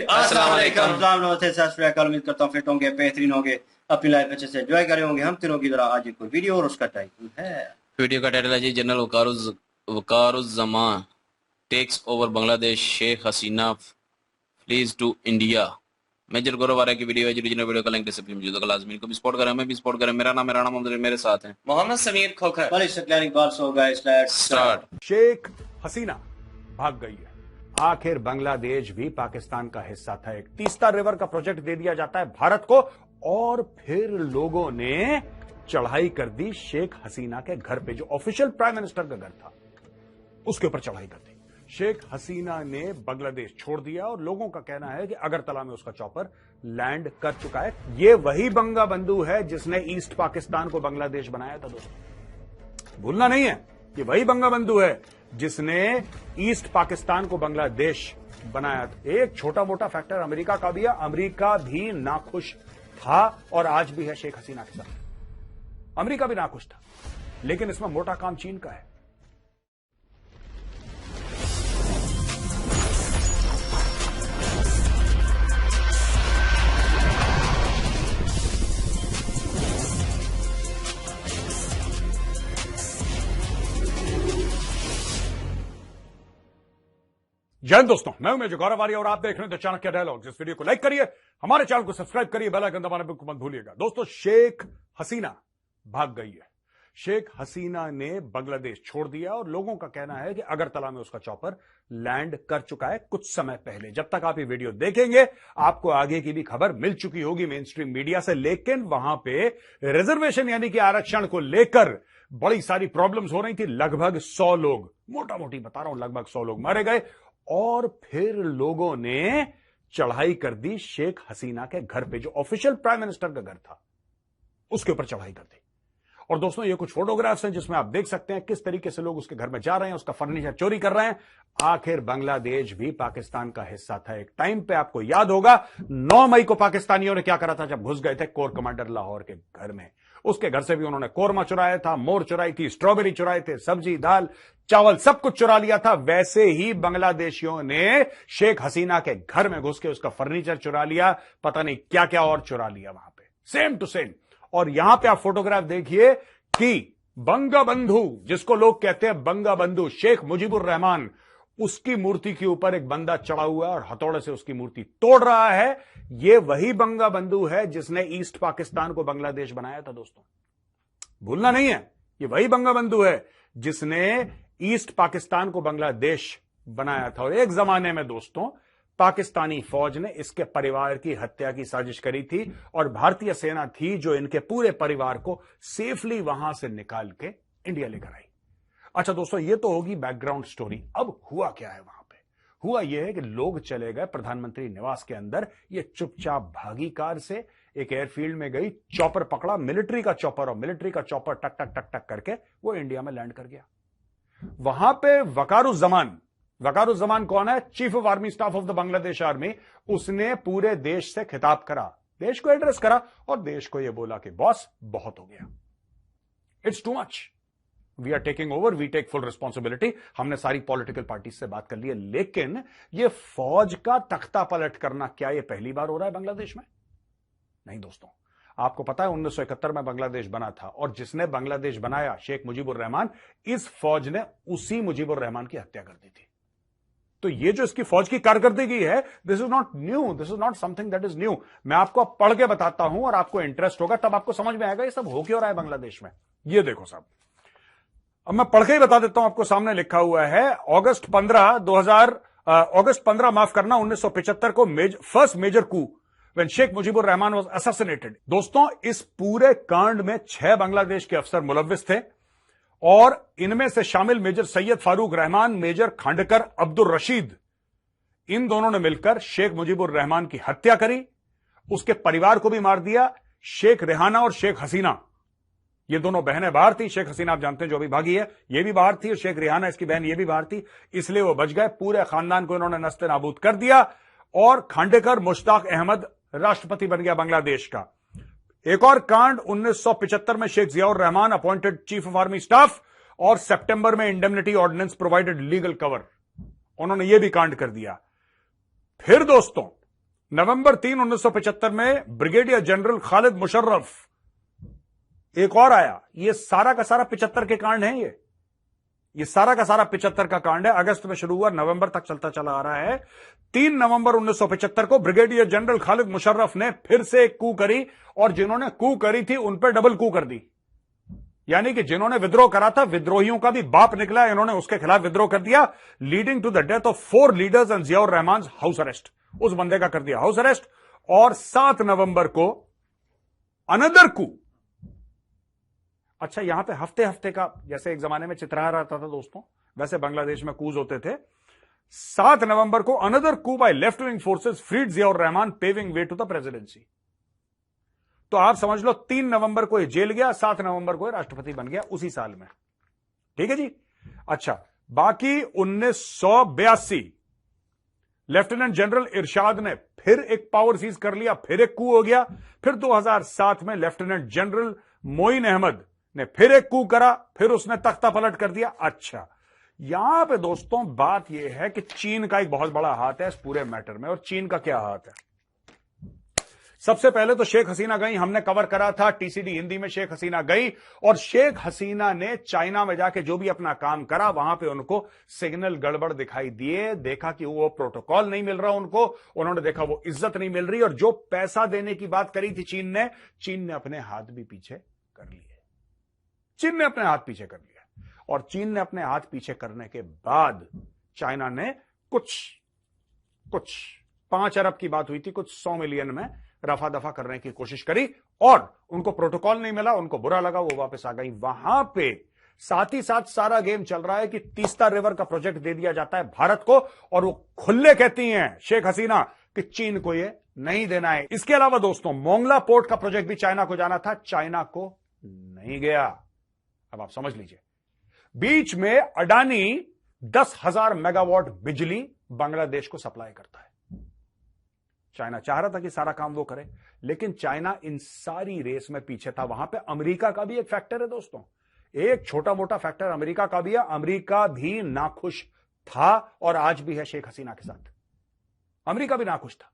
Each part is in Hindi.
अस्सलाम वालेकुम। नमस्ते, सत श्री अकाल। उम्मीद करता हूँ फिट होंगे, बेहतरीन होंगे, अपनी लाइफ अच्छे से एंजॉय करे होंगे। हम तीनों की तरह आज एक वीडियो और उसका टाइटल है, वीडियो का टाइटल है जी, general Waqaruzzaman takes over Bangladesh, Sheikh Hasina flees to India. Major Gaurav Arya की वीडियो है जी। ओरिजिनल वीडियो का लिंक डिस्क्रिप्शन में मौजूद है, लाजमी को भी सपोर्ट करें, हमें भी सपोर्ट करें। मेरा नाम है राणा मोहम्मद, मेरे साथ हैं मोहम्मद समीर खोखर। स्टार्ट। शेख हसीना भाग गई है। आखिर बांग्लादेश भी पाकिस्तान का हिस्सा था। एक तीस्ता रिवर का प्रोजेक्ट दे दिया जाता है भारत को, और फिर लोगों ने चढ़ाई कर दी शेख हसीना के घर पे, जो ऑफिशियल प्राइम मिनिस्टर का घर था, उसके ऊपर चढ़ाई कर दी। शेख हसीना ने बांग्लादेश छोड़ दिया और लोगों का कहना है कि अगरतला में उसका चॉपर लैंड कर चुका है। यह वही बंगा बंधु है जिसने ईस्ट पाकिस्तान को बांग्लादेश बनाया था। दोस्तों, भूलना नहीं है, ये वही बंगा बंधु है जिसने ईस्ट पाकिस्तान को बांग्लादेश बनाया था। एक छोटा मोटा फैक्टर अमेरिका का भी है। अमेरिका भी नाखुश था और आज भी है शेख हसीना के साथ। अमेरिका भी नाखुश था, लेकिन इसमें मोटा काम चीन का है। जय हिंद दोस्तों, मैं हूं मेजर गौरव आर्या और आप देख रहे हैं द चाणक्य डायलॉग्स। इस वीडियो को लाइक करिए, हमारे चैनल को सब्सक्राइब करिए, बेल आइकन दबाना बिल्कुल मत भूलिएगा। दोस्तों, शेख हसीना भाग गई है। शेख हसीना ने बांग्लादेश छोड़ दिया और लोगों का कहना है कि अगरतला में उसका चॉपर लैंड कर चुका है कुछ समय पहले। जब तक आप ये वीडियो देखेंगे, आपको आगे की भी खबर मिल चुकी होगी मेन स्ट्रीम मीडिया से। लेकिन वहां पे रिजर्वेशन यानी कि आरक्षण को लेकर बड़ी सारी प्रॉब्लम्स हो रही थी। लगभग 100 लोग, मोटा मोटी बता रहा हूं, लगभग 100 लोग मारे गए। और फिर लोगों ने चढ़ाई कर दी शेख हसीना के घर पे, जो ऑफिशियल प्राइम मिनिस्टर का घर था, उसके ऊपर चढ़ाई कर दी। और दोस्तों, ये कुछ फोटोग्राफ्स हैं जिसमें आप देख सकते हैं किस तरीके से लोग उसके घर में जा रहे हैं, उसका फर्नीचर चोरी कर रहे हैं। आखिर बांग्लादेश भी पाकिस्तान का हिस्सा था एक टाइम पे। आपको याद होगा 9 मई को पाकिस्तानियों ने क्या करा था जब घुस गए थे कोर कमांडर लाहौर के घर में। उसके घर से भी उन्होंने कोरमा चुराया था, मोर चुराई थी, स्ट्रॉबेरी चुराए थे, सब्जी, दाल, चावल, सब कुछ चुरा लिया था। वैसे ही बांग्लादेशियों ने शेख हसीना के घर में घुस के उसका फर्नीचर चुरा लिया, पता नहीं क्या क्या और चुरा लिया वहां पे, सेम टू सेम। और यहां पे आप फोटोग्राफ देखिए कि बंगा बंधु, जिसको लोग कहते हैं बंगा बंधु, शेख मुजीबुर रहमान, उसकी मूर्ति के ऊपर एक बंदा चढ़ा हुआ है और हथौड़े से उसकी मूर्ति तोड़ रहा है। यह वही बंगा बंधु है जिसने ईस्ट पाकिस्तान को बांग्लादेश बनाया था। दोस्तों, भूलना नहीं है, यह वही बंगा बंधु है जिसने ईस्ट पाकिस्तान को बांग्लादेश बनाया था। और एक जमाने में दोस्तों, पाकिस्तानी फौज ने इसके परिवार की हत्या की साजिश करी थी और भारतीय सेना थी जो इनके पूरे परिवार को सेफली वहां से निकाल के इंडिया लेकर आई। अच्छा दोस्तों, ये तो होगी बैकग्राउंड स्टोरी। अब हुआ क्या है वहां पे? हुआ यह है कि लोग चले गए प्रधानमंत्री निवास के अंदर। ये चुपचाप भागी कार से, एक एयरफील्ड में गई, चॉपर पकड़ा, मिलिट्री का चॉपर, और मिलिट्री का चॉपर टक टक टक टक करके वो इंडिया में लैंड कर गया। वहां पे वकारुज़्ज़मान कौन है? Chief of army staff of the Bangladesh army. उसने पूरे देश से खिताब करा, देश को एड्रेस करा और देश को यह बोला कि बॉस, बहुत हो गया, it's too much, we are taking over, we take full responsibility. हमने सारी पॉलिटिकल पार्टी से बात कर ली है। लेकिन यह फौज का तख्ता पलट करना, क्या यह पहली बार हो रहा है बांग्लादेश में? नहीं दोस्तों, आपको पता है 1971 में बांग्लादेश बना था और जिसने बांग्लादेश बनाया, शेख मुजीबुर रहमान, इस फौज ने उसी मुजीबुर रहमान की हत्या कर दी थी। तो ये जो इसकी फौज की कारकर्दगी है, this is not new, this is not something that is new. मैं आपको अब पढ़ के बताता हूं और आपको इंटरेस्ट होगा, तब आपको समझ में आएगा ये सब हो क्यों रहा है बांग्लादेश में। ये देखो साहब, अब मैं पढ़ के ही बता देता हूं। आपको सामने लिखा हुआ है अगस्त 15 माफ करना 1975 को first major coup when Sheikh Mujibur Rahman was assassinated. दोस्तों, इस पूरे कांड में 6 बांग्लादेश के अफसर मुलव्विस थे और इनमें से शामिल मेजर सैयद फारूक रहमान, मेजर खांडकर अब्दुल रशीद, इन दोनों ने मिलकर शेख मुजीबुर रहमान की हत्या करी, उसके परिवार को भी मार दिया। शेख रेहाना और शेख हसीना, ये दोनों बहनें बाहर थी। शेख हसीना आप जानते हैं जो अभी भागी है, ये भी बाहर थी, और शेख रेहाना इसकी बहन ये भी बाहर थी, इसलिए वो बच गए। पूरे खानदान को इन्होंने नस्ते नाबूद कर दिया और खांडेकर मुश्ताक अहमद राष्ट्रपति बन गया बांग्लादेश का। एक और कांड 1975 में Sheikh Ziaur Rahman appointed chief of army staff और सितंबर में indemnity ordinance provided legal cover, उन्होंने यह भी कांड कर दिया। फिर दोस्तों नवंबर 3, 1975 में ब्रिगेडियर जनरल खालिद मुशर्रफ एक और आया। ये सारा का सारा 75 के कांड है। ये सारा का सारा 75 का कांड है। अगस्त में शुरू हुआ, नवंबर तक चलता चला आ रहा है। 3 नवंबर 1975 को ब्रिगेडियर जनरल खालिद मुशर्रफ ने फिर से एक कू करी, और जिन्होंने कू करी थी उन पर डबल कू कर दी। यानी कि जिन्होंने विद्रोह करा था, विद्रोहियों का भी बाप निकला, इन्होंने उसके खिलाफ विद्रोह कर दिया, leading to the death of 4 leaders and Ziaur Rahman house arrest. उस बंदे का कर दिया हाउस अरेस्ट। और 7 नवंबर को अनदर कू। अच्छा, यहां पे हफ्ते हफ्ते का, जैसे एक जमाने में चित्रहार आता था दोस्तों, वैसे बांग्लादेश में कूज होते थे। 7 नवंबर को another coup by left wing forces freed Ziaur Rahman, paving way to the presidency. तो आप समझ लो 3 नवंबर को ये जेल गया, 7 नवंबर को ये राष्ट्रपति बन गया उसी साल में। ठीक है जी। अच्छा, बाकी 1982 लेफ्टिनेंट जनरल इरशाद ने फिर एक पावर सीज कर लिया, फिर एक कू हो गया। फिर 2007 में लेफ्टिनेंट जनरल मोइन अहमद ने फिर एक कू करा, फिर उसने तख्ता पलट कर दिया। अच्छा, यहां पे दोस्तों बात यह है कि चीन का एक बहुत बड़ा हाथ है इस पूरे मैटर में। और चीन का क्या हाथ है? सबसे पहले तो शेख हसीना गई, हमने कवर करा था टीसीडी हिंदी में। शेख हसीना गई और शेख हसीना ने चाइना में जाके जो भी अपना काम करा, वहां पे उनको सिग्नल गड़बड़ दिखाई दिए। देखा कि वो प्रोटोकॉल नहीं मिल रहा उनको, उन्होंने देखा वो इज्जत नहीं मिल रही, और जो पैसा देने की बात करी थी चीन ने अपने हाथ भी पीछे कर लिए। चीन ने अपने हाथ पीछे कर लिया, और चीन ने अपने हाथ पीछे करने के बाद चाइना ने कुछ 5 अरब की बात हुई थी, कुछ 100 मिलियन में रफा दफा करने की कोशिश करी, और उनको प्रोटोकॉल नहीं मिला, उनको बुरा लगा, वो वापस आ गई। वहां पे साथ ही साथ सारा गेम चल रहा है कि तीस्ता रिवर का प्रोजेक्ट दे दिया जाता है भारत को, और वो खुले कहती हैं शेख हसीना कि चीन को ये नहीं देना है। इसके अलावा दोस्तों मोंगला पोर्ट का प्रोजेक्ट भी चाइना को जाना था, चाइना को नहीं गया। अब आप समझ लीजिए, बीच में अडानी 10,000 मेगावाट बिजली बांग्लादेश को सप्लाई करता है। चाइना चाह रहा था कि सारा काम वो करे, लेकिन चाइना इन सारी रेस में पीछे था। वहां पे अमेरिका का भी एक फैक्टर है दोस्तों, एक छोटा मोटा फैक्टर अमेरिका का भी है। अमेरिका भी नाखुश था और आज भी है शेख हसीना के साथ। अमेरिका भी नाखुश था,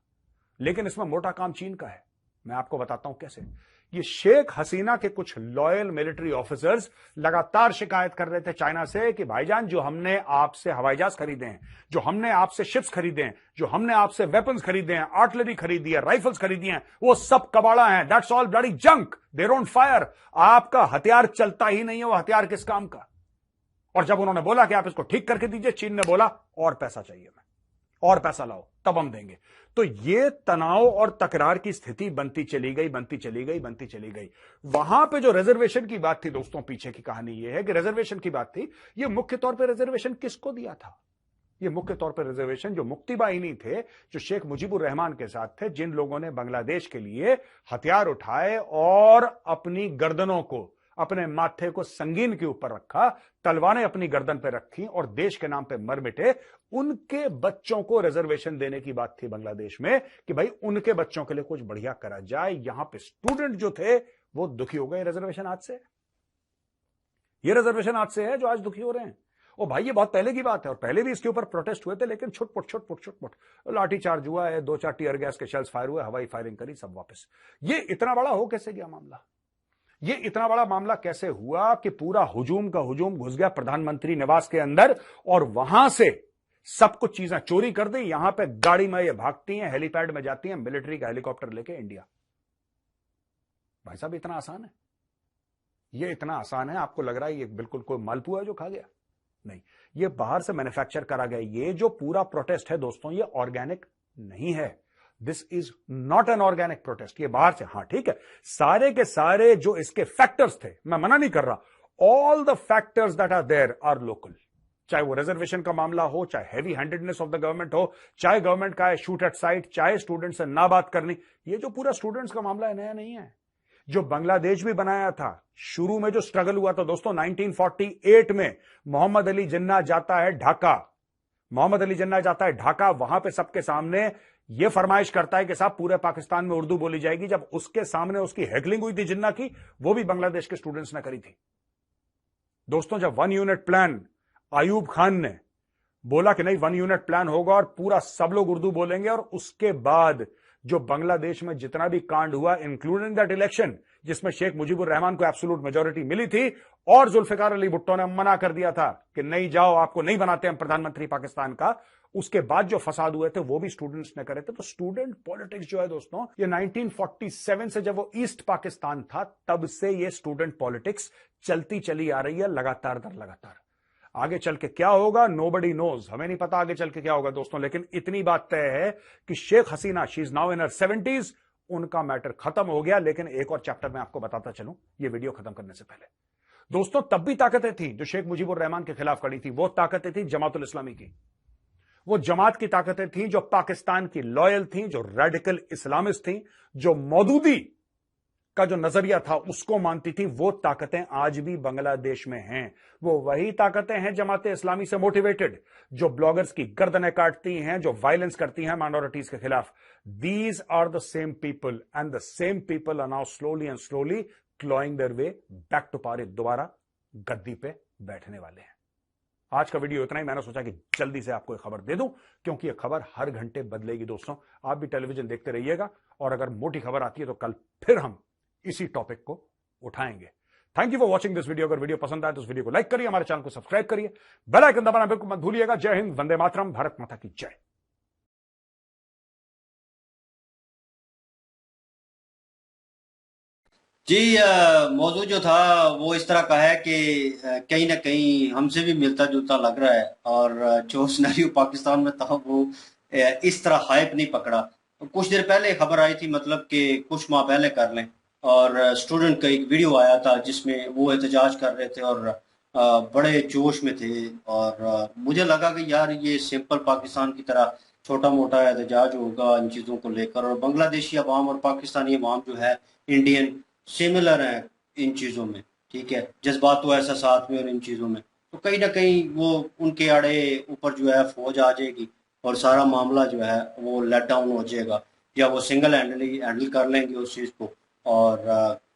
लेकिन इसमें मोटा काम चीन का है। मैं आपको बताता हूं कैसे। ये शेख हसीना के कुछ लॉयल मिलिट्री ऑफिसर्स लगातार शिकायत कर रहे थे चाइना से कि भाईजान, जो हमने आपसे हवाई जहाज खरीदे हैं, जो हमने आपसे शिप्स खरीदे हैं, जो हमने आपसे वेपन्स खरीदे हैं, आर्टिलरी खरीदी है, राइफल्स खरीदी हैं, वो सब कबाड़ा हैं। That's all bloody junk, they don't fire. आपका हथियार चलता ही नहीं है, वो हथियार किस काम का? और जब उन्होंने बोला कि आप इसको ठीक करके दीजिए, चीन ने बोला और पैसा चाहिए, मैं और पैसा लाओ तब हम देंगे। तो ये तनाव और तकरार की स्थिति बनती चली गई। वहां पे जो रिजर्वेशन की बात थी दोस्तों, पीछे की कहानी ये है कि रिजर्वेशन की बात थी। ये मुख्य तौर पे रिजर्वेशन किसको दिया था? ये मुख्य तौर पर रिजर्वेशन जो मुक्ति बाहिनी थे, जो शेख मुजीबुर रहमान के साथ थे, जिन लोगों ने बांग्लादेश के लिए हथियार उठाए और अपनी गर्दनों को, अपने माथे को संगीन के ऊपर रखा, तलवारें अपनी गर्दन पर रखी और देश के नाम पे मर मिटे, उनके बच्चों को रिजर्वेशन देने की बात थी बांग्लादेश में कि भाई उनके बच्चों के लिए कुछ बढ़िया करा जाए। यहां पे स्टूडेंट जो थे वो दुखी हो गए रिजर्वेशन आज से। ये रिजर्वेशन आज से है जो आज दुखी हो रहे हैं। ओ भाई, ये बहुत पहले की बात है और पहले भी इसके ऊपर प्रोटेस्ट हुए थे, लेकिन छुटपुट लाठी चार्ज हुआ है, 2-4 टीयर गैस के शेल्स फायर हुए, हवाई फायरिंग करी, सब वापस। ये इतना बड़ा हो कैसे गया मामला? ये इतना बड़ा मामला कैसे हुआ कि पूरा हुजूम का हुजूम घुस गया प्रधानमंत्री निवास के अंदर और वहां से सब कुछ चीजें चोरी कर दी। यहां पे गाड़ी में ये भागती हैं, हेलीपैड में जाती हैं, मिलिट्री का हेलीकॉप्टर लेके इंडिया। भाई साहब, इतना आसान है? ये इतना आसान है? आपको लग रहा है ये बिल्कुल कोई मालपुआ है जो खा गया? नहीं, ये बाहर से मैन्युफैक्चर करा गया। ये जो पूरा प्रोटेस्ट है दोस्तों, ये ऑर्गेनिक नहीं है। This is not an organic protest. ये बाहर से, हां ठीक है, सारे के सारे जो इसके फैक्टर्स थे, मैं मना नहीं कर रहा, all the factors that are there are local. चाहे वो रिजर्वेशन का मामला हो, चाहे heavy handedness of the government हो, चाहे गवर्नमेंट का है शूट एट साइट, चाहे स्टूडेंट्स से ना बात करनी। ये जो पूरा स्टूडेंट्स का मामला है, नया नहीं है। जो बांग्लादेश भी बनाया था, शुरू में जो स्ट्रगल हुआ था दोस्तों 1948 में, मोहम्मद अली जिन्ना जाता है ढाका। मोहम्मद अली जिन्ना जाता है ढाका, वहां पे सबके सामने यह फरमाइश करता है कि साहब पूरे पाकिस्तान में उर्दू बोली जाएगी। जब उसके सामने उसकी हैकलिंग हुई थी जिन्ना की, वो भी बांग्लादेश के स्टूडेंट्स ने करी थी दोस्तों। जब 1 यूनिट प्लान आयूब खान ने बोला कि नहीं 1 यूनिट प्लान होगा और पूरा सब लोग उर्दू बोलेंगे, और उसके बाद जो बांग्लादेश में जितना भी कांड हुआ, इंक्लूडिंग दैट इलेक्शन जिसमें शेख मुजीबुर रहमान को एब्सोल्यूट मेजॉरिटी मिली थी और जुल्फिकार अली भुट्टो ने मना कर दिया था कि नहीं जाओ, आपको नहीं बनाते हम प्रधानमंत्री पाकिस्तान का। उसके बाद जो फसाद हुए थे वो भी स्टूडेंट्स ने करे थे। तो स्टूडेंट पॉलिटिक्स जो है दोस्तों, ये 1947 से जब वो ईस्ट पाकिस्तान था तब से ये स्टूडेंट पॉलिटिक्स चलती चली आ रही है, लगातार दर लगातार। आगे चल के क्या होगा नोबडी नोज, हमें नहीं पता आगे चल के क्या होगा दोस्तों, लेकिन इतनी बात तय है कि Sheikh Hasina, she is now in her 70s, उनका मैटर खत्म हो गया। लेकिन एक और चैप्टर में आपको बताता चलूं ये वीडियो खत्म करने से पहले दोस्तों, तब भी ताकतें थी जो शेख मुजीबुर रहमान के खिलाफ खड़ी थी। वो ताकतें थी जमातुल इस्लामी की, वो जमात की ताकतें थी जो पाकिस्तान की लॉयल थी, जो रेडिकल इस्लामिस्ट थी, जो मौदूदी का जो नजरिया था उसको मानती थी। वो ताकतें आज भी बांग्लादेश में हैं। वो वही ताकतें हैं जमात इस्लामी से मोटिवेटेड, जो ब्लॉगर्स की गर्दनें काटती हैं, जो वायलेंस करती हैं माइनॉरिटीज के खिलाफ। These are the same people and the same people are now slowly and slowly clawing their way back to power, दोबारा गद्दी पे बैठने वाले हैं। आज का वीडियो इतना ही। मैंने सोचा कि जल्दी से आपको एक खबर दे दूं, क्योंकि यह खबर हर घंटे बदलेगी दोस्तों। आप भी टेलीविजन देखते रहिएगा और अगर मोटी खबर आती है तो कल फिर हम इसी टॉपिक को उठाएंगे। Thank you for watching this video. अगर वीडियो पसंद आए तो इस वीडियो को लाइक करिए, हमारे चैनल को सब्सक्राइब करिए, बेल आइकन दबाना बिल्कुल मत भूलिएगा। जय हिंद, वंदे मातरम, भारत माता की जय। जी, मौजूद जो था वो इस तरह का है कि कहीं ना कहीं हमसे भी मिलता जुलता लग रहा है, और जो सिनेरियो पाकिस्तान में था वो इस तरह हाइप नहीं पकड़ा। कुछ देर पहले खबर आई थी, मतलब कि कुछ माह पहले कर लें, और स्टूडेंट का एक वीडियो आया था जिसमें वो एहतजाज कर रहे थे और बड़े जोश में थे। और मुझे लगा कि यार ये सिंपल पाकिस्तान की तरह छोटा मोटा एहतजाज होगा इन चीज़ों को लेकर, और बांग्लादेशी अवाम और पाकिस्तानी अवाम जो है इंडियन सिमिलर है इन चीज़ों में, ठीक है, जज्बात तो ऐसा साथ में और इन चीज़ों में। तो कहीं ना कहीं वो उनके आड़े ऊपर जो है फौज आ जाएगी और सारा मामला जो है वो लेट डाउन हो जाएगा, या वो सिंगल हैंडल कर लेंगे उस चीज़ को, और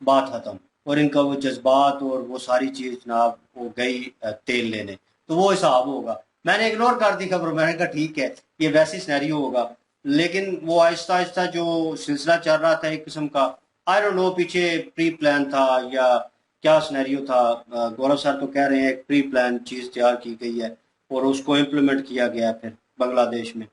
बात खत्म। और इनका वो जज्बात और वो सारी चीज़ जनाब वो गई तेल लेने, तो वो हिसाब होगा। मैंने इग्नोर कर दी खबर, मैंने कहा ठीक है ये वैसी सिनेरियो होगा। लेकिन वो आहिस्ता आहिस्ता जो सिलसिला चल रहा था एक किस्म का, आई डोंट नो पीछे प्री प्लान था या क्या सिनेरियो था। गौरव सर तो कह रहे हैं एक प्री प्लान चीज़ तैयार की गई है और उसको इम्प्लीमेंट किया गया है, फिर बांग्लादेश में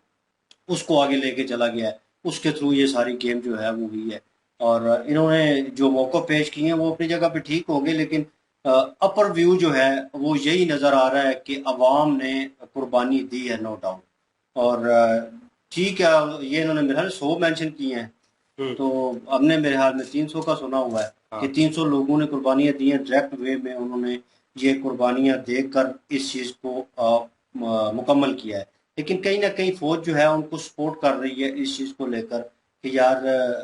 उसको आगे लेके चला गया है, उसके थ्रू ये सारी गेम जो है वो हुई है। और इन्होंने जो मौक़े पेश किए हैं वो अपनी जगह पे ठीक होंगे, लेकिन अपर व्यू जो है वो यही नज़र आ रहा है कि अवाम ने कुर्बानी दी है, नो डाउट। और ठीक है, ये इन्होंने मेरे ख्याल 100 मेंशन किए हैं, तो हमने मेरे हाल में 300 का सुना हुआ है कि 300 लोगों ने कुर्बानियां दी हैं। डायरेक्ट वे में उन्होंने ये कुर्बानियां देकर इस चीज़ को मुकम्मल किया है। लेकिन कहीं ना कहीं फौज जो है उनको सपोर्ट कर रही है इस चीज़ को लेकर कि यार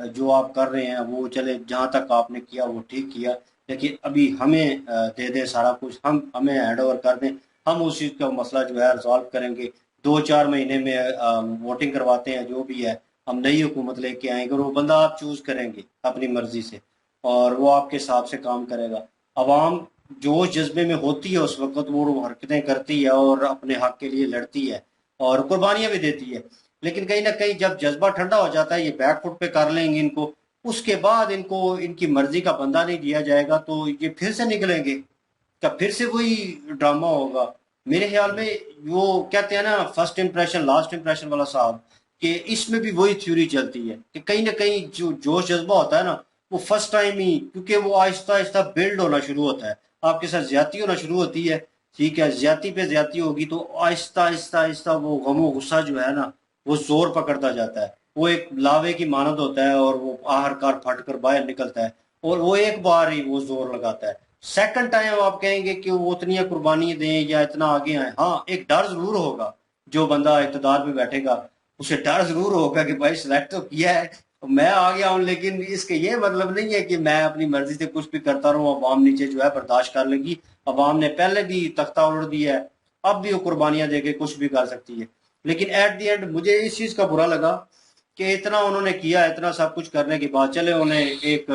जो आप कर रहे हैं वो चले, जहाँ तक आपने किया वो ठीक किया, लेकिन अभी हमें दे दें सारा कुछ, हमें हैंड ओवर कर दें, हम उस चीज़ का मसला जो है रिजॉल्व करेंगे। 2-4 महीने में वोटिंग करवाते हैं, जो भी है, हम नई हुकूमत लेके आएंगे और वो बंदा आप चूज करेंगे अपनी मर्जी से और वो आपके हिसाब से काम करेगा। अवाम जोश जज्बे में होती है उस वक्त वो हरकतें करती है और अपने हक के लिए लड़ती है और कुर्बानियां भी देती है। लेकिन कहीं ना कहीं जब जज्बा ठंडा हो जाता है, ये बैकफुट पे कर लेंगे इनको, उसके बाद इनको इनकी मर्जी का बंदा नहीं दिया जाएगा तो ये फिर से निकलेंगे, क्या फिर से वही ड्रामा होगा। मेरे ख्याल में वो कहते हैं ना फर्स्ट इंप्रेशन लास्ट इंप्रेशन वाला साहब, कि इसमें भी वही थ्योरी चलती है कि कहीं ना कहीं जो जोश जज्बा होता है ना वो फर्स्ट टाइम ही, क्योंकि वो आहिस्ता आहिस्ता बिल्ड होना शुरू होता है, आपके साथ ज्यादती होना शुरू होती है, ठीक है, ज्यादती पे ज्यादती होगी तो आहिस्ता आहिस्ता आहिस्ता वो गमो गुस्सा जो है ना वो जोर पकड़ता जाता है, वो एक लावे की मानद होता है और वो आहरकार फट कर बाहर निकलता है और वो एक बार ही वो जोर लगाता है। सेकंड टाइम आप कहेंगे कि वो उतनी कुर्बानी दें या इतना आगे आए, हाँ एक डर जरूर होगा, जो बंदा इक़्तिदार में बैठेगा उसे डर जरूर होगा कि भाई सिलेक्ट तो किया है मैं आ गया हूं, लेकिन इसके ये मतलब नहीं है कि मैं अपनी मर्जी से कुछ भी करता रहूं, अवाम नीचे जो है बर्दाश्त कर लेगी। अवाम ने पहले भी तख्ता उलट दिया है, अब भी वो कुर्बानियां देके कुछ भी कर सकती है। लेकिन एट दी एंड मुझे इस चीज का बुरा लगा कि इतना उन्होंने किया, इतना सब कुछ करने के बाद चले उन्हें एक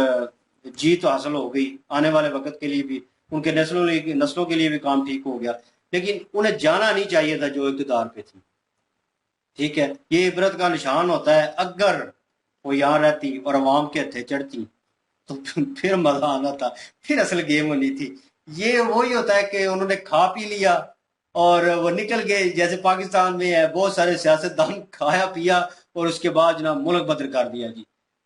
जीत हासिल हो गई, आने वाले वक्त के लिए भी उनके नस्लों के लिए भी काम ठीक हो गया, लेकिन उन्हें जाना नहीं चाहिए था जो इक़्तिदार पे थी, ठीक है। ये इबरत का निशान होता है, अगर वो यहाँ रहती और अवाम के हथे चढ़ती तो फिर मजा आना था, फिर असल गेम होनी थी। ये वही होता है कि उन्होंने खा पी लिया और वो निकल गए, जैसे पाकिस्तान में है बहुत सारे सियासतदान खाया पिया और उसके बाद जनाब मुल्क बदल कर दिया जी।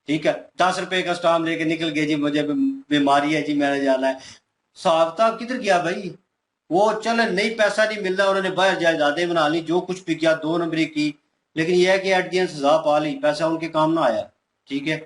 ठीक है, 10 रुपए का स्टाम्प लेके निकल गए जी, मुझे बीमारी है जी, मैंने जाना है। साहब साहब किधर गया भाई? वो चल नहीं, पैसा नहीं मिल रहा, उन्होंने बाहर जायदादें बना ली, जो कुछ भी किया 2 नंबरी की, लेकिन यह है कि एट दी एंड सजा पा ली, पैसा उनके काम ना आया। ठीक है,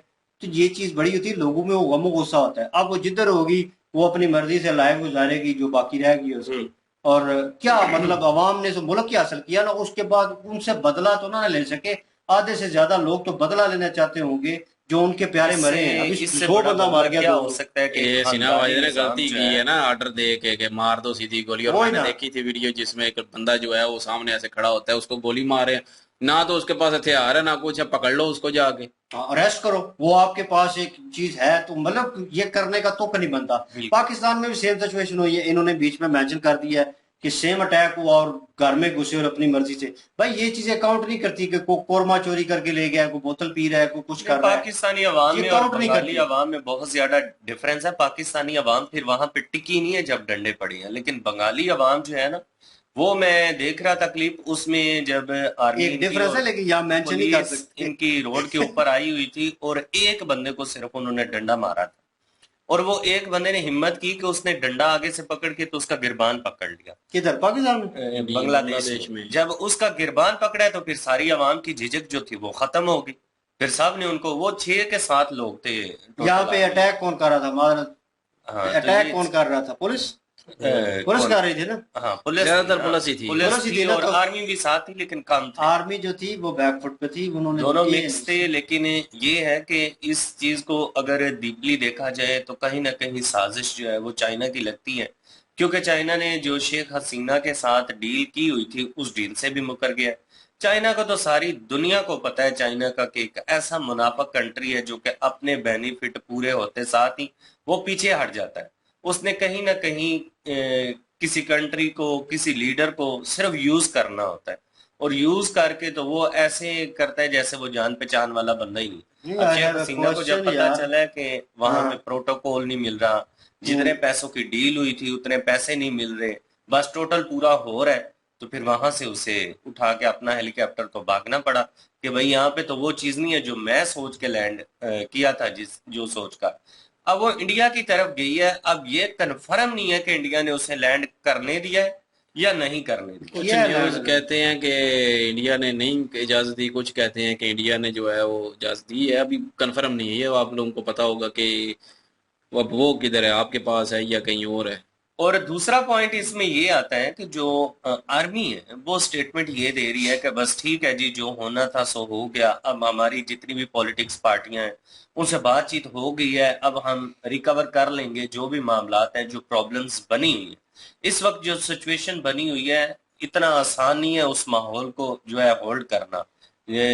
तो ये चीज बड़ी होती है, लोगों में वो गम गुस्सा होता है। अब वो जिधर होगी वो अपनी मर्जी से लाइफ गुजारेगी, जो बाकी रहेगी उसकी। और क्या मतलब अवाम ने जो मुल्क की हासिल किया ना, उसके बाद उनसे बदला तो ना ले सके। आधे से ज्यादा लोग तो बदला लेना चाहते होंगे, जो उनके प्यारे मरे हैं। अभी इससे 100 बड़ा बंदा मार गया, क्या दो हो सकता है कि ये सिन्हा खानदानी वाजिद ने निजाम गलती जो की है है ना, ऑर्डर दे के मार दो सीधी गोली। और वही मैंने ना। देखी थी वीडियो जिसमें एक बंदा जो है वो सामने ऐसे खड़ा होता है, उसको गोली मारे, ना तो उसके पास हथियार है ना कुछ है, पकड़ लो उसको जाके। अरेस्ट करो, वो आपके पास एक चीज है तो मतलब ये करने का तुक नहीं बनता। पाकिस्तान में भी सेम सिचुएशन हुई है, इन्होंने बीच में मेंशन कर दिया है कि सेम अटैक हुआ और घर में घुसे और अपनी मर्जी से। भाई ये चीजें काउंट नहीं करती कि कोई कोरमा चोरी करके ले गया, कोई बोतल पी रहा है, कोई कुछ कर रहा है। पाकिस्तानी अवाम ये में और काउंट नहीं बंगाली करती। अवाम में बहुत ज्यादा डिफरेंस है। पाकिस्तानी अवाम फिर वहां पे टिकी नहीं है जब डंडे पड़े हैं, लेकिन बंगाली अवाम जो है ना, वो मैं देख रहा था क्लिप, उसमें जब आर्मी एक इनकी डिफरेंस है, और लेकिन यहाँ मेंशन नहीं कर पुलिस सकते। इनकी रोड के ऊपर आई हुई थी और एक बंदे को सिर्फ उन्होंने डंडा मारा था। और वो एक बंदे ने हिम्मत की कि उसने डंडा आगे से पकड़ के तो उसका गिरबान पकड़ लिया। किधर? पाकिस्तान में? बांग्लादेश बांग्लादेश में में। जब उसका गिरबान पकड़ा तो फिर सारी आवाम की झिझक जो थी वो खत्म हो गई। फिर सब ने उनको, वो 6 के 7 लोग थे यहाँ टोटल पे आर्मी। अटैक कौन कर रहा था? मादरत, हाँ तो अटैक ये कौन कर रहा था? पुलिस? पुलिस कौन, कर रही थी ना। हाँ पुलिस थी ज्यादातर ना, पुलिस ही थी। पुलिस पुलिस ही थी थी ना, और तो आर्मी भी साथ थी, लेकिन कम थे। आर्मी जो थी वो बैकफुट पे थी, उन्होंने तो दोनों किए मिक्स थे। नहीं। लेकिन ये है कि इस चीज को अगर डीपली देखा जाए तो कहीं ना कहीं साजिश जो है वो चाइना की लगती है, क्योंकि चाइना ने जो शेख हसीना के साथ डील की हुई थी उस डील से भी मुकर गया। चाइना को तो सारी दुनिया को पता है चाइना का कि एक ऐसा मुनाफिक कंट्री है जो कि अपने बेनिफिट पूरे होते साथ ही वो पीछे हट जाता है। उसने कहीं ना कहीं किसी कंट्री को, किसी लीडर को सिर्फ यूज करना होता है, और यूज करके तो वो ऐसे करता है जैसे वो जान पहचान वाला बंदा ही नहीं। नहीं, अब आई शेख हैव अ हसीना को जब क्वेश्चन पता यार। चला है कि वहां पे हाँ। प्रोटोकॉल नहीं मिल रहा, जितने पैसों की डील हुई थी उतने पैसे नहीं मिल रहे, बस टोटल पूरा हो रहा है, तो फिर वहां से उसे उठा के अपना हेलीकॉप्टर तो भागना पड़ा कि भाई यहाँ पे तो वो चीज नहीं है जो मैं सोच के लैंड किया था, जिस जो सोच का। अब वो इंडिया की तरफ गई है। अब ये कन्फर्म नहीं है कि इंडिया ने उसे लैंड करने दिया है या नहीं करने दिया। कुछ किया है न्यूज लैंड। कहते हैं कि इंडिया ने नहीं इजाजत दी, कुछ कहते हैं कि इंडिया ने जो है वो इजाजत दी है। अभी कंफर्म नहीं है ये, आप लोगों को पता होगा कि अब वो किधर है, आपके पास है या कहीं और है। और दूसरा पॉइंट इसमें ये आता है कि जो आर्मी है वो स्टेटमेंट ये दे रही है कि बस ठीक है जी, जो होना था सो हो गया। अब हमारी जितनी भी पॉलिटिक्स पार्टियां हैं उनसे बातचीत हो गई है, अब हम रिकवर कर लेंगे जो भी मामलात हैं, जो प्रॉब्लम्स बनी हुई है। इस वक्त जो सिचुएशन बनी हुई है, इतना आसान नहीं है उस माहौल को जो है होल्ड करना।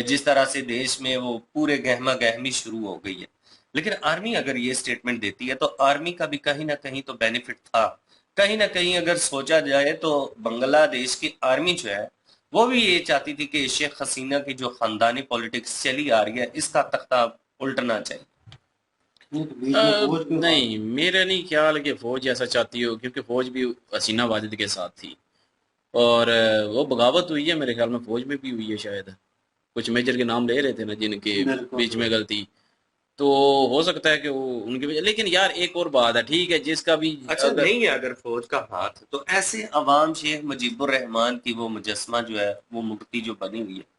जिस तरह से देश में वो पूरे गहमा गहमी शुरू हो गई है। लेकिन आर्मी अगर ये स्टेटमेंट देती है तो आर्मी का भी कहीं ना कहीं तो बेनिफिट था। कहीं ना कहीं अगर सोचा जाए तो बांग्लादेश की आर्मी जो है वो भी ये चाहती थी कि शेख हसीना की जो खानदानी पॉलिटिक्स चली आ रही है इसका तख्ता उल्टना चाहिए। नहीं तो बीच में फौज क्यों? नहीं, मेरा नहीं ख्याल कि फौज ऐसा चाहती हो, क्योंकि फौज भी हसीना वाजिद के साथ थी और वो बगावत हुई है मेरे ख्याल में, फौज में भी हुई है शायद। कुछ मेजर के नाम ले रहे थे ना जिनके बिल्कुल। बीच में गलती, तो हो सकता है कि वो उनकी वजह। लेकिन यार एक और बात है, ठीक है जिसका भी अच्छा अगर नहीं है अगर फौज का हाथ, तो ऐसे अवाम शेख मुजीबुर रहमान की वो मुजस्मा जो है, वो मूर्ति जो बनी हुई है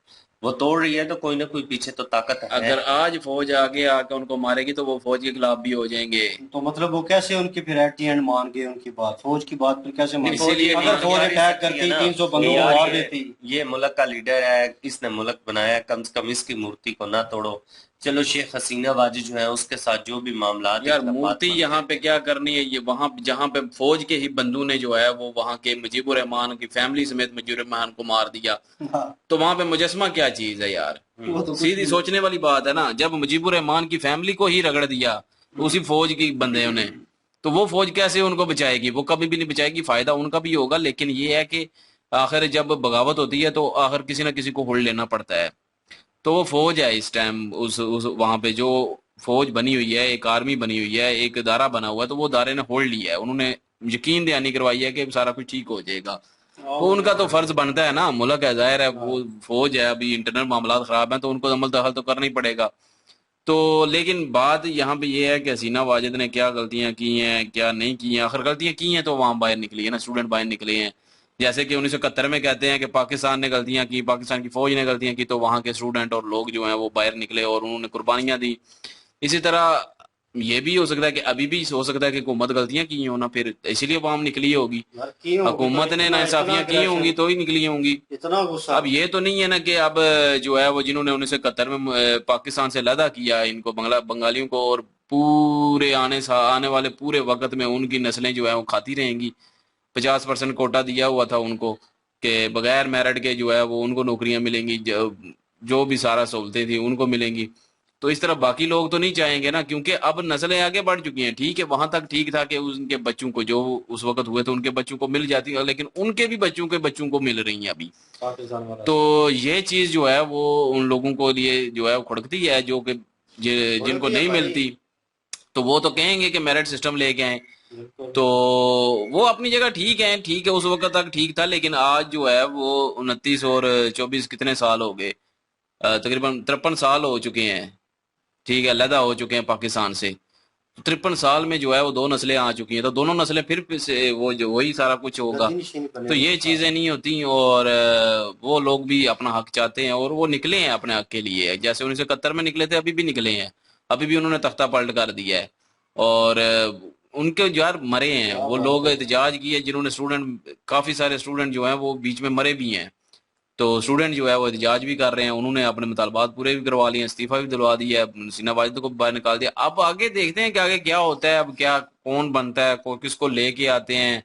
वो तोड़ रही है, तो कोई ना कोई पीछे तो ताकत है। अगर आज फौज आगे आकर उनको मारेगी तो वो फौज के खिलाफ भी हो जाएंगे। तो मतलब वो कैसे उनकी फिर एट दी एंड मान गए उनकी बात? फौज की बात फिर कैसे मान? इसीलिए अगर फौज यार अटैक सकती है करती ना, 300 बंदों को यार मार देती। ये मुल्क का लीडर है, इसने मुल्क बनाया, कम से कम इसकी मूर्ति को ना तोड़ो। चलो शेख हसीना वाजिद जो है उसके साथ जो भी मामला यार मूर्ति यहाँ पे क्या करनी है, ये वहां जहाँ पे फौज के ही बंधु ने जो है वो वहां के मुजीबुर रहमान की फैमिली समेत मुजीबुर रहमान को मार दिया, हाँ, तो वहां पे मुजस्मा क्या चीज है यार? वो तो कुछ सीधी नहीं। सोचने वाली बात है ना। जब मुजीबुर रहमान की फैमिली को ही रगड़ दिया उसी फौज की बंदे ने, तो वो फौज कैसे उनको बचाएगी? वो कभी भी नहीं बचाएगी। फायदा उनका भी होगा, लेकिन ये है कि आखिर जब बगावत होती है तो आखिर किसी ना किसी को हुड़ लेना पड़ता है। तो वो फौज है इस टाइम उस वहां पे जो फौज बनी हुई है, एक आर्मी बनी हुई है, एक दायरा बना हुआ है, तो वो दायरे ने होल्ड लिया है, उन्होंने यकीन दहानी करवाई है कि सारा कुछ ठीक हो जाएगा। तो उनका तो फर्ज बनता है ना, मुल्क है, जाहिर है वो फौज है, अभी इंटरनल मामला खराब है तो उनको अमल दखल तो करना ही पड़ेगा। तो लेकिन बात यहाँ पे ये है कि हसीना वाजिद ने क्या गलतियां की हैं, क्या नहीं की हैं। आखिर गलतियां की हैं तो वहां बाहर निकली है ना, स्टूडेंट बाहर निकले हैं। जैसे कि 1971 में कहते हैं कि पाकिस्तान ने गलतियां की, पाकिस्तान की फौज ने गलतियां की, तो वहां के स्टूडेंट और लोग जो हैं वो बाहर निकले और उन्होंने कुर्बानियां दी। इसी तरह ये भी हो सकता है कि अभी भी हो सकता है कि हुकूमत गलतियां की हो ना, फिर इसीलिए आवाम निकली होगी, यार की होगी तो हुकूमत ने इतना इतना नाइंसाफियां की होंगी अग्रेशन, तो ही निकली होंगी। इतना गुस्सा। अब ये तो नहीं है ना कि अब जो है वो जिन्होंने 1971 में पाकिस्तान से अलहदा किया इनको बंगालियों को, और पूरे आने वाले पूरे वक्त में उनकी नस्लें जो है वो खाती रहेंगी। 50% कोटा दिया हुआ था उनको कि बगैर मेरिट के जो है वो उनको नौकरियां मिलेंगी, जो भी सारा सहूलतें थी उनको मिलेंगी। तो इस तरह बाकी लोग तो नहीं चाहेंगे ना, क्योंकि अब नस्लें आगे बढ़ चुकी हैं। ठीक है, वहां तक ठीक था कि उनके बच्चों को जो उस वक्त हुए थे उनके बच्चों को मिल जाती है, लेकिन उनके भी बच्चों के बच्चों को मिल रही हैं अभी। पाकिस्तान वाला तो ये चीज जो है वो उन लोगों को लिए जो है वो खड़कती है, जो कि जिनको होती है नहीं भाई। मिलती, तो वो तो कहेंगे कि मेरिट सिस्टम लेके आए। बिल्कुल। तो वो अपनी जगह ठीक है, उस वक्त तक ठीक था, लेकिन आज जो है वो 29 और 24 कितने साल हो गए, तकरीबन 53 साल हो चुके हैं। ठीक है, अलहदा हो चुके हैं पाकिस्तान से। 53 साल में जो है वो दो नस्लें आ चुकी हैं, तो दोनों नस्लें फिर से वो जो वही सारा कुछ होगा। गद्दी नशीन तो बनेगी ये सारा। चीजें नहीं होती, और वो लोग भी अपना हक चाहते हैं और वो निकले हैं अपने हक के लिए, जैसे 1971 में निकले थे अभी भी निकले हैं। अभी भी उन्होंने तख्ता पलट कर दिया है। और उनके जो यार मरे हैं क्या वो बात लोग, है। एहतजाज किए जिन्होंने, स्टूडेंट, काफी सारे स्टूडेंट जो हैं वो बीच में मरे भी हैं। तो स्टूडेंट जो है वो एहतजाज भी कर रहे हैं, उन्होंने अपने मुतालबात पूरे भी करवा लिए, इस्तीफा भी दिलवा दिया है, सीना वाजिद को बाहर निकाल दिया। अब आगे देखते हैं कि आगे क्या होता है, अब क्या कौन बनता है, किसको लेके आते हैं,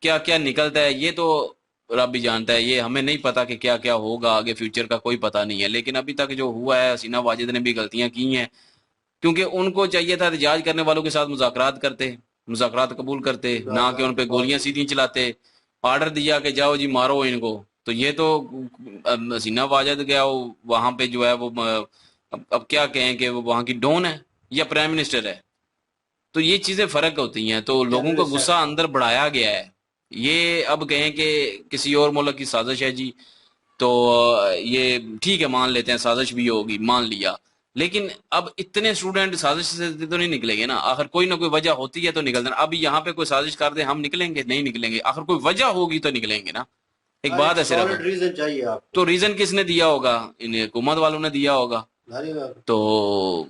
क्या क्या निकलता है, ये तो रब भी जानता है। ये हमें नहीं पता कि क्या क्या होगा आगे, फ्यूचर का कोई पता नहीं है। लेकिन अभी तक जो हुआ है, हसीना वाजिद ने भी गलतियां की हैं, क्योंकि उनको चाहिए था एहतजाज करने वालों के साथ मुज़ाकरात करते, मुज़ाकरात कबूल करते, ना कि उन पे गोलियां सीधी चलाते। ऑर्डर दिया कि जाओ जी मारो इनको, तो ये तो हसीना वाजिद गया वहां पे जो है वो अब क्या कहें कि वो वहां की डॉन है या प्राइम मिनिस्टर है। तो ये चीजें फर्क होती हैं, तो लोगों का टेररिस्ट है। गुस्सा अंदर बढ़ाया गया है। ये अब कहें कि किसी और मुल्क की साजिश है जी, तो ये ठीक है, मान लेते हैं साजिश भी होगी, मान लिया। लेकिन अब इतने स्टूडेंट साजिश से तो नहीं निकलेंगे ना, आखिर कोई ना कोई वजह होती है तो निकलते हैं। अब यहाँ पे कोई साजिश कर दे हम निकलेंगे? नहीं निकलेंगे, आखिर कोई वजह होगी तो निकलेंगे ना। एक हाँ, बात एक है सिर्फ, सॉलिड रीजन चाहिए आपको। तो रीजन किसने दिया होगा? इन हुकूमत वालों ने दिया होगा। सारी बात- तो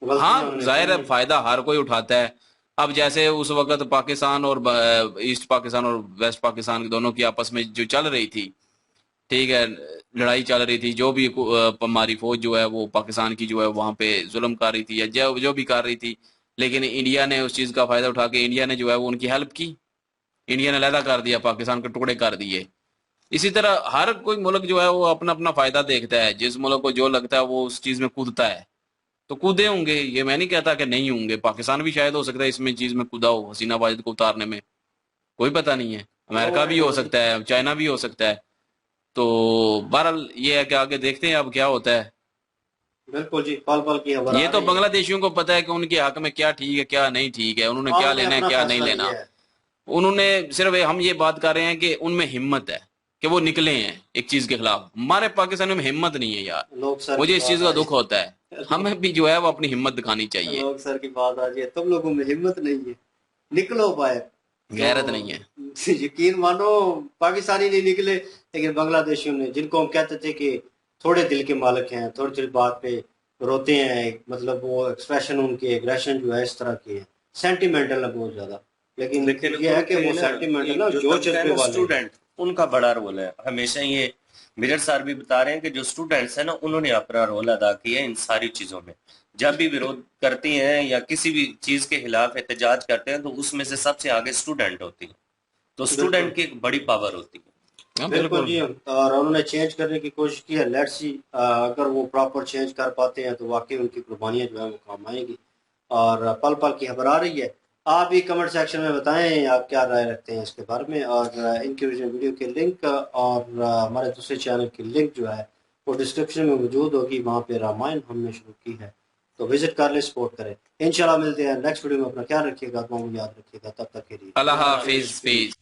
गलतियां हाँ, उन्होंने की जाहिर है हैं। फायदा हर कोई उठाता है। अब जैसे उस वक्त पाकिस्तान और ईस्ट पाकिस्तान और वेस्ट पाकिस्तान दोनों की आपस में जो चल रही थी, ठीक है, लड़ाई चल रही थी, जो भी हमारी फौज जो है वो पाकिस्तान की जो है वहां पे जुल्म कर रही थी या जो जो भी कर रही थी, लेकिन इंडिया ने उस चीज का फायदा उठा के इंडिया ने जो है वो उनकी हेल्प की। इंडिया ने अलहदा कर दिया, पाकिस्तान के टुकड़े कर दिए। इसी तरह हर कोई मुल्क जो है वो अपना अपना फायदा देखता है, जिस मुल्क को जो लगता है वो उस चीज में कूदता है। तो कूदे होंगे, ये मैं नहीं कहता कि नहीं होंगे, पाकिस्तान भी शायद हो सकता है इसमें चीज में कूदा हो, हसीना वाजिद को उतारने में, कोई पता नहीं है। अमेरिका भी हो सकता है, चाइना भी हो सकता है। तो बहरहाल ये है कि आगे देखते हैं अब क्या होता है। बिल्कुल जी, पल पल की खबर ये आ तो रही है। बांग्लादेशियों को पता है कि उनके हक में क्या ठीक है क्या नहीं ठीक है, उन्होंने क्या उन्होंने लेना है अपना क्या नहीं फैसला लेना। लिया है। उन्होंने सिर्फ, हम ये बात कर रहे हैं कि उनमें हिम्मत है कि वो निकले हैं एक चीज के खिलाफ। हमारे पाकिस्तान में हिम्मत नहीं है यार, लोग सर की मुझे इस चीज बात का आ दुख होता है। जाए। हमें भी जो है वो अपनी हिम्मत दिखानी चाहिए। लोग सर की बात आ जाए, तुम लोगों में हिम्मत नहीं है, निकलो बाहर। गैरत नहीं है। तो यकीन मानो, पाकिस्तानी नहीं निकले, लेकिन बांग्लादेशियों ने, जिनको हम कहते थे कि थोड़े दिल के मालिक हैं, थोड़ी थोड़ी बात पे रोते हैं, मतलब वो एक्सप्रेशन उनके एग्रेशन जो है इस तरह के हैं, सेंटिमेंटल है बहुत ज्यादा। लेकिन लेकिन ये है कि उनके वो ना सेंटिमेंटल ना जो जो तबका है जज्बे ना वाले हैं। स्टूडेंट, उनका बड़ा रोल है हमेशा। ये मेजर सर भी बता रहे हैं कि जो स्टूडेंट्स हैं ना, उन्होंने अपना रोल अदा किया है इन सारी चीजों में। जब भी विरोध करती हैं या किसी भी चीज के खिलाफ एहतजाज करते हैं, तो उसमें से सबसे आगे स्टूडेंट होती है। तो बिल्कुल। स्टूडेंट की एक बड़ी पावर होती है। हाँ बिल्कुल बिल्कुल। जी, और उन्होंने चेंज करने की कोशिश की है। लेट्स सी, अगर वो प्रॉपर चेंज कर पाते हैं तो वाकई उनकी कुर्बानियां जो है वो काम आएगी। और पल पल की खबर आ रही है। आप भी कमेंट सेक्शन में बताएं आप क्या राय रखते हैं इसके बारे में, और इनकी वीडियो के लिंक और हमारे दूसरे चैनल की लिंक जो है वो डिस्क्रिप्शन में मौजूद होगी, वहाँ पे रामायण हमने शुरू की है, तो विजिट कर ले, सपोर्ट करें। इंशाल्लाह मिलते हैं नेक्स्ट वीडियो में। अपना ख्याल रखिएगा, दुआ में याद रखिएगा। तब तक के लिए अल्लाह हाफिज।